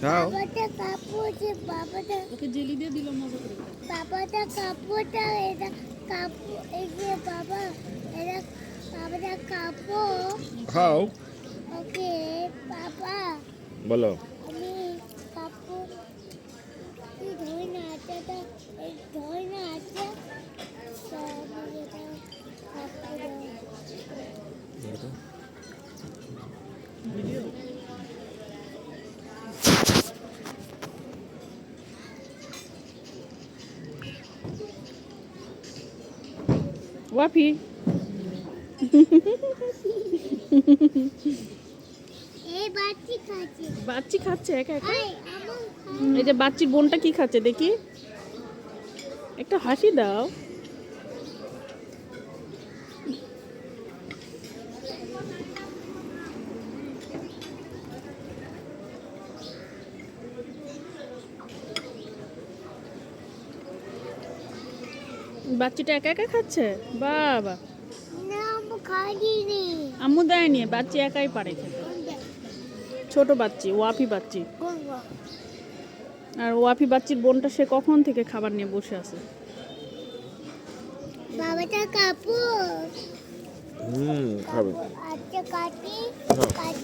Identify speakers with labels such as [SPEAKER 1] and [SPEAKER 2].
[SPEAKER 1] খাও।
[SPEAKER 2] ওকে জেলি দিয়ে দিলাম মজা করে।
[SPEAKER 3] বাবাটা কাপড়টা এটা কাপড় এই যে বাবা এটা বাবাটা কাপড়
[SPEAKER 1] খাও।
[SPEAKER 3] ওকে বাবা
[SPEAKER 1] বলো।
[SPEAKER 3] আমি কাপড় কি ধরে না আটাটা এই ধরে না আটা আমি এটা কাপড়
[SPEAKER 2] ভিডিও ওয়াফি
[SPEAKER 3] এই বাচ্চি খাচ্ছে
[SPEAKER 2] বাচ্চি খাচ্ছে একা একা।
[SPEAKER 3] এই আমার
[SPEAKER 2] এই যে বাচ্চির বোনটা কি খাচ্ছে দেখি, একটা হাসি দাও। বাচ্চিটা একা একা খাচ্ছে, বাবা।
[SPEAKER 3] না আমি খাইনি
[SPEAKER 2] আম্মু দেয়নি, বাচ্চি একাই পারে খেতে। ছোট বাচ্চি, ওয়াফি বাচ্চি। আর ওয়াফি বাচ্চির বোনটা সে কখন থেকে খাবার নিয়ে বসে আছে।
[SPEAKER 3] বাবাটা কাপড়
[SPEAKER 1] খাবে।
[SPEAKER 3] আচ্ছা কাটি
[SPEAKER 1] খাও।
[SPEAKER 3] কাটি